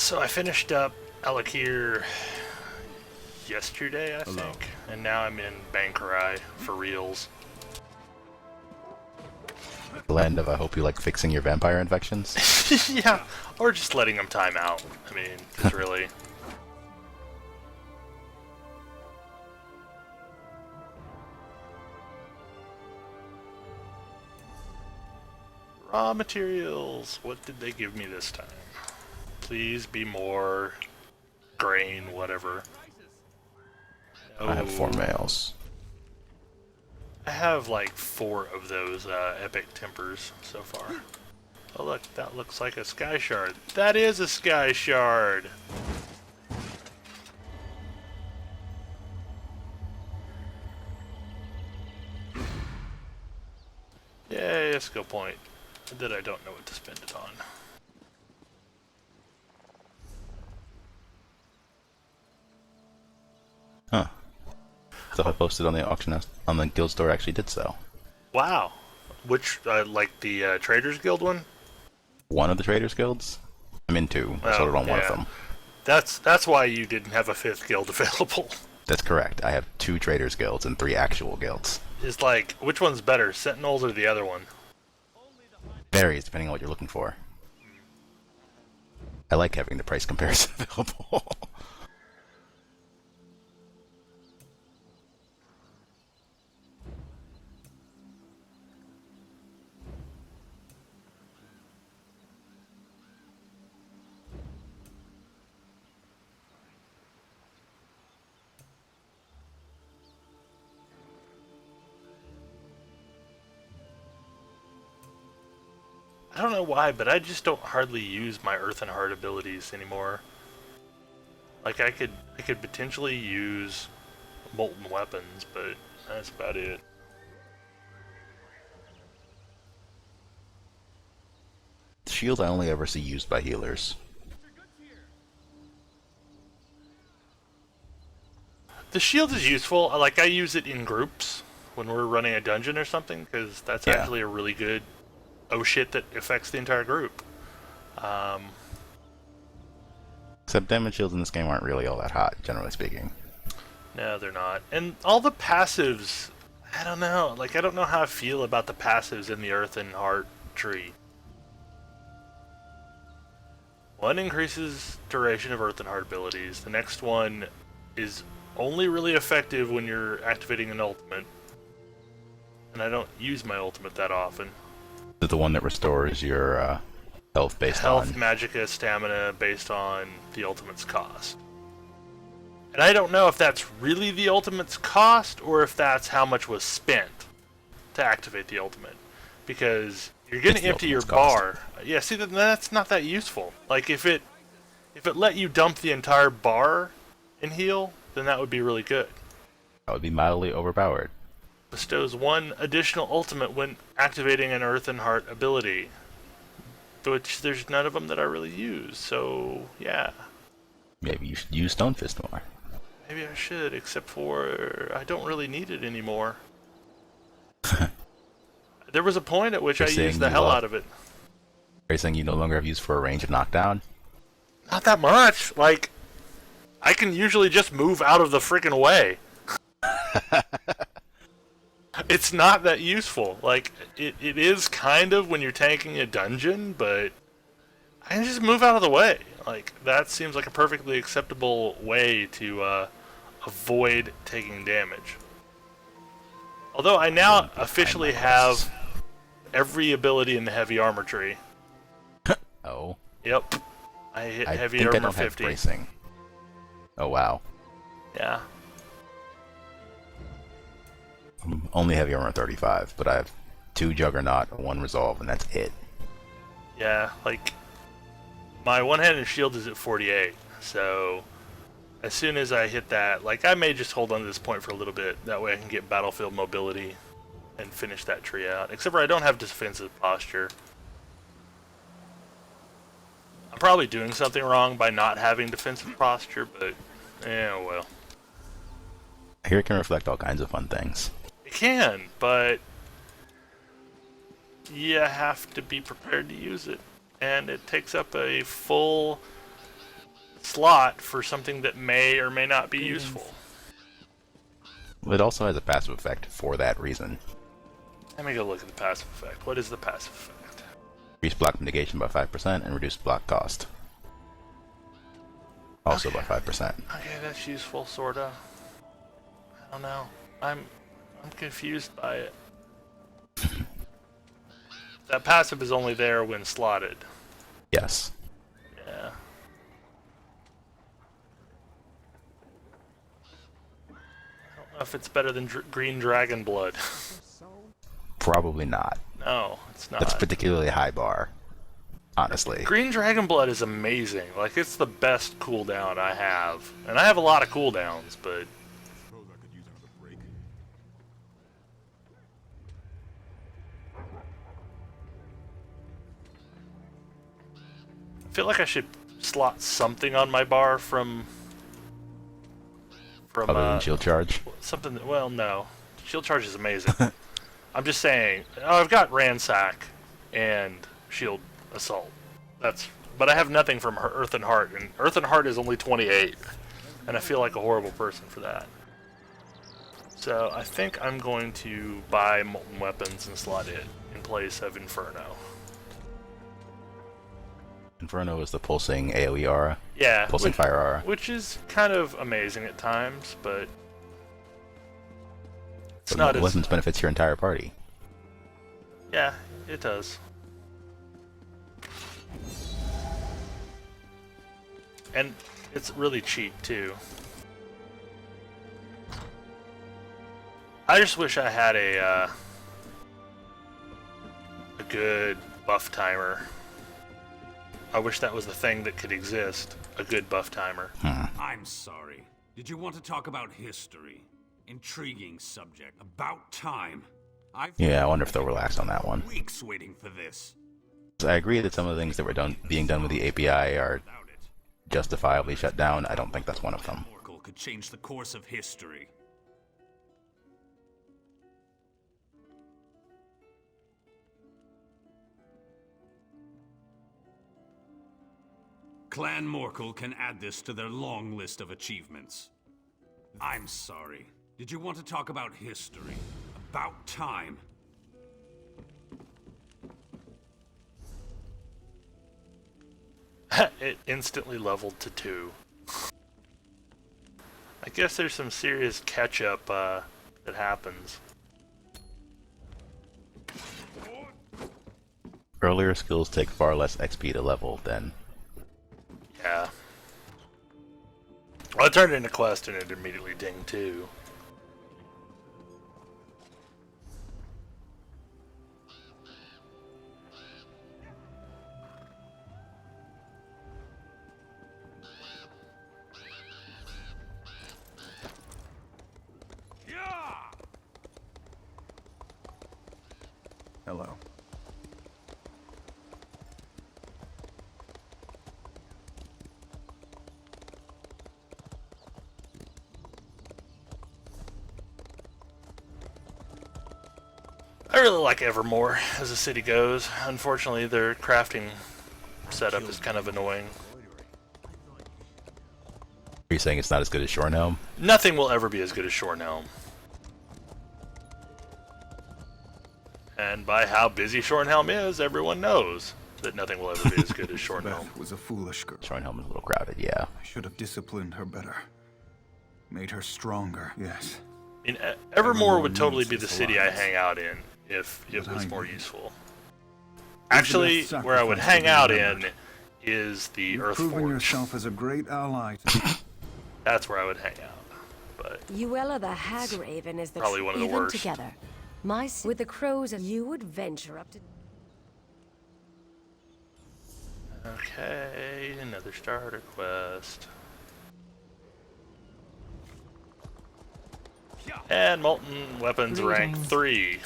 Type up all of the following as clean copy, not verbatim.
So I finished up Alakir yesterday, I Hello. think, and now I'm in Bankarai for reals. Blend of I hope you like fixing your vampire infections. Yeah, or just letting them time out. I mean, because really. Raw materials. What did they give me this time? Please be more grain, whatever. I have 4 Oh, males. I have like 4 of those epic tempers so far. Oh look, that looks like a sky shard. That is a sky shard! Yay, a skill point that I don't know what to spend it on. Huh. So I posted on the auction house on the guild store actually did sell. Wow. Which, like the Traders Guild one? One of the traders guilds? I'm in 2. I sold it on one of yeah. them. That's why you didn't have a 5th guild available. That's correct. I have 2 traders guilds and 3 actual guilds. It's like, which one's better, Sentinels or the other one? Varies depending on what you're looking for. I like having the price comparison available. I don't know why, but I just don't hardly use my Earth and Heart abilities anymore. Like I could potentially use molten weapons, but that's about it. Shield I only ever see used by healers. The shield is useful. Like I use it in groups when we're running a dungeon or something, because that's Yeah. actually a really good oh shit that affects the entire group. Except damage shields in this game aren't really all that hot, generally speaking. No, they're not. And all the passives, I don't know. Like I don't know how I feel about the passives in the Earth and Heart tree. One increases duration of Earth and Heart abilities. The next one is only really effective when you're activating an ultimate. And I don't use my ultimate that often. Is it the one that restores your health based Health, on... magicka, stamina based on the ultimate's cost. And I don't know if that's really the ultimate's cost or if that's how much was spent to activate the ultimate. Because you're going to It's the empty your ultimate's cost. bar. Yeah, see, that's not that useful. Like if it let you dump the entire bar and heal, then that would be really good. That would be mildly overpowered. Bestows 1 additional ultimate when activating an Earth and Heart ability, which there's none of them that I really use, so yeah. Maybe you should use Stone Fist more. Maybe I should, except for I don't really need it anymore. There was a point at which I You're saying used the you hell love- out of it. Are you saying you no longer have use for a range of knockdown? Not that much. Like, I can usually just move out of the freaking way. It's not that useful. Like, it is kind of when you're tanking a dungeon, but I can just move out of the way. Like, that seems like a perfectly acceptable way to avoid taking damage. Although I now officially have every ability in the heavy armor tree. Oh. Yep. I hit I heavy think I armor don't have 50. bracing. Oh wow. Yeah. I'm only heavy armor 35, but I have 2 Juggernaut, 1 Resolve, and that's it. Yeah, like, my one-handed shield is at 48, so as soon as I hit that, like, I may just hold on to this point for a little bit, that way I can get battlefield mobility and finish that tree out. Except for I don't have defensive posture. I'm probably doing something wrong by not having defensive posture, but, well. I hear it can reflect all kinds of fun things. It can, but you have to be prepared to use it. And it takes up a full slot for something that may or may not be useful. It also has a passive effect for that reason. Let me go look at the passive effect. What is the passive effect? Increase block mitigation by 5% and reduce block cost. Also by 5%. Okay, that's useful, sorta. I don't know. I'm confused by it. That passive is only there when slotted. Yes. Yeah. I don't know if it's better than Green Dragon Blood. Probably not. No, it's not. That's a particularly high bar, honestly. Green Dragon Blood is amazing. Like, it's the best cooldown I have. And I have a lot of cooldowns, but... I feel like I should slot something on my bar from Other than shield charge? something that, well, no. Shield charge is amazing. I'm just saying, I've got Ransack and Shield Assault. But I have nothing from Earth and Heart, and Earth and Heart is only 28, and I feel like a horrible person for that. So I think I'm going to buy Molten Weapons and slot it in place of Inferno. Inferno is the pulsing AoE aura. Yeah. Pulsing fire aura. Which is kind of amazing at times, but it's But not as... weapons benefits your entire party. Yeah, it does. And it's really cheap, too. I just wish I had a good buff timer. I wish that was the thing that could exist. A good buff timer. I'm sorry. Did you want to talk about history? Intriguing subject. About time. Yeah, I wonder if they'll relax on that one. Weeks waiting for this. I agree that some of the things that were being done with the API are justifiably shut down. I don't think that's one of them. Oracle could change the course of history. Clan Morkel can add this to their long list of achievements. I'm sorry. Did you want to talk about history? About time. It instantly leveled to 2. I guess there's some serious catch-up that happens. Earlier skills take far less XP to level than... Yeah. Well, I turned it into quest and it immediately dinged too. Hello. I really like Evermore as the city goes. Unfortunately, their crafting setup is kind of annoying. Are you saying it's not as good as Shornhelm? Nothing will ever be as good as Shornhelm. And by how busy Shornhelm is, everyone knows that nothing will ever be as good as Shornhelm. Beth was a foolish girl. Shornhelm is a little crowded, yeah. I should have disciplined her better. Made her stronger, yes. I mean, Evermore would totally needs be the this city I alliance. hang out in if it was more need. useful. Actually, where I would sacrifice hang to be out in remembered. is the You've Earth proven Forge. yourself as a great ally. To That's where I would hang out. But Uella the Hag Raven is the probably one of the even worst. together. With the crows, and you would venture up to. okay, another starter quest. And Molten Weapons rank 3.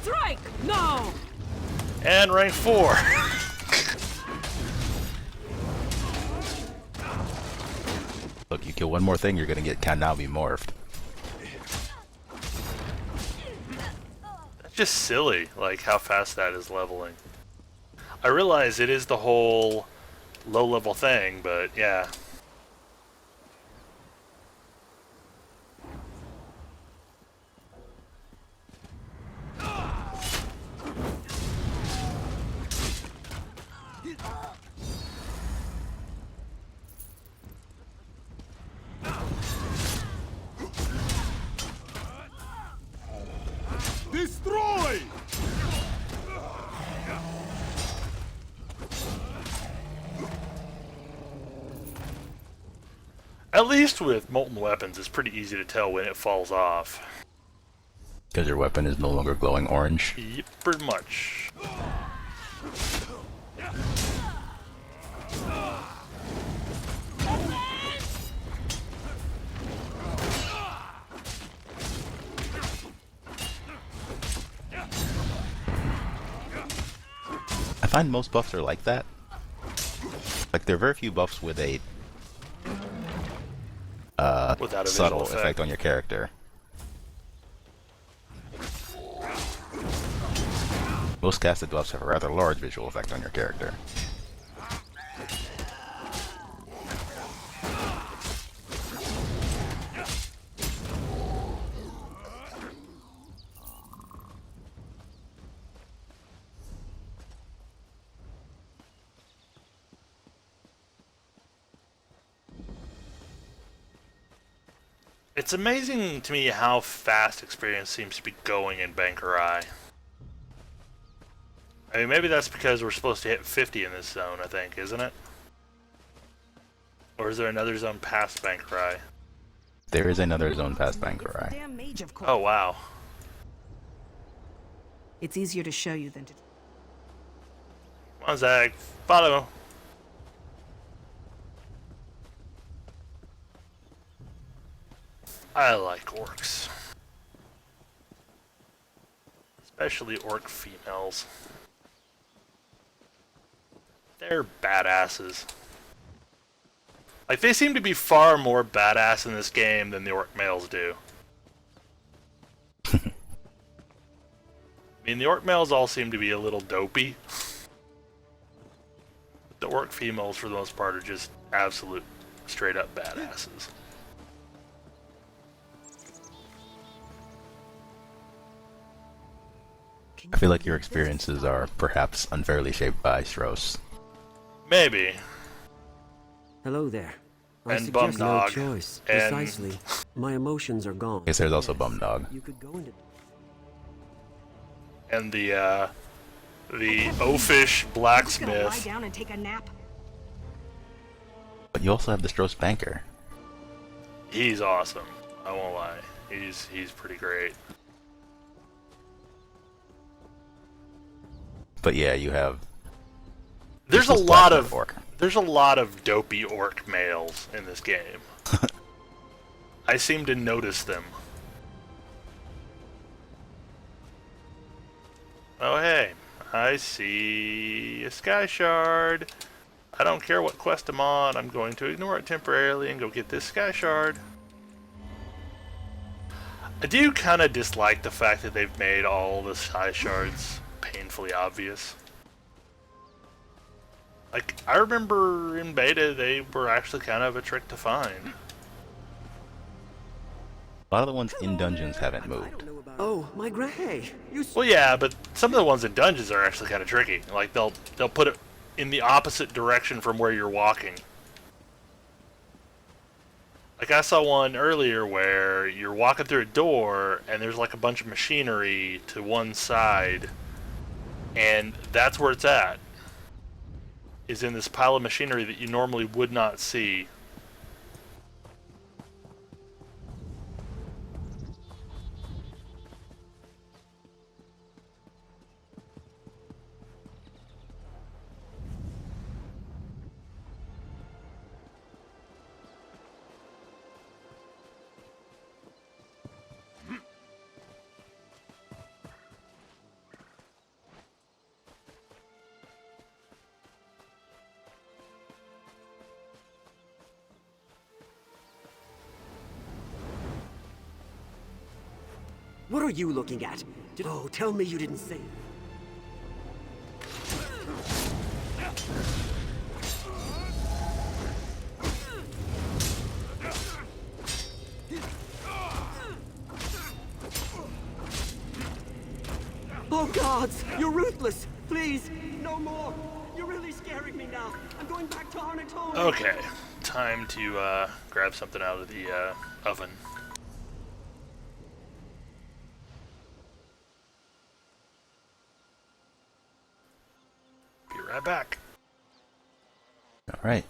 Strike! No! And rank 4. Look, you kill one more thing, you're gonna get Kanabi morphed. That Just silly, like how fast that is leveling. I realize it is the whole low-level thing, but yeah. Destroy! At least with molten weapons, it's pretty easy to tell when it falls off. Because your weapon is no longer glowing orange. Yep, pretty much. I find most buffs are like that. Like, there are very few buffs with a Without a subtle visual effect on your character. Most casted buffs have a rather large visual effect on your character. It's amazing to me how fast experience seems to be going in Bankerai. I mean, maybe that's because we're supposed to hit 50 in this zone, I think, isn't it? Or is there another zone past Bankerai? There is another zone past Bankerai. Damn mage, of course. Oh, wow. It's easier to show you than to. Come on, Zag. Follow. I like orcs. Especially orc females. They're badasses. Like, they seem to be far more badass in this game than the orc males do. I mean, the orc males all seem to be a little dopey. The orc females, for the most part, are just absolute, straight-up badasses. I feel like your experiences are perhaps unfairly shaped by Stros. Maybe. Hello there. I And suggest no Bumdog. choice. And- Precisely. My emotions are gone. I guess there's also Bumdog. You could go into. And the oafish Gonna lie blacksmith. down and take a nap. But you also have the Stros Banker. He's awesome. I won't lie. He's pretty great. But yeah, you have... There's a useless lot blacksmith of orc. there's a lot of dopey orc males in this game. I seem to notice them. Oh hey, I see a sky shard. I don't care what quest I'm on, I'm going to ignore it temporarily and go get this sky shard. I do kind of dislike the fact that they've made all the sky shards painfully obvious. Like, I remember in beta they were actually kind of a trick to find. A lot of the ones in dungeons haven't moved. Oh, my Hey, you. Well, yeah, but some of the ones in dungeons are actually kind of tricky. Like, they'll put it in the opposite direction from where you're walking. Like, I saw one earlier where you're walking through a door and there's like a bunch of machinery to one side, and that's where it's at. Is in this pile of machinery that you normally would not see. What are you looking at? Oh, tell me you didn't say. Oh gods, you're ruthless. Please, no more. You're really scaring me now. I'm going back to Arnatone. Okay, time to grab something out of the oven. Be right back. All right.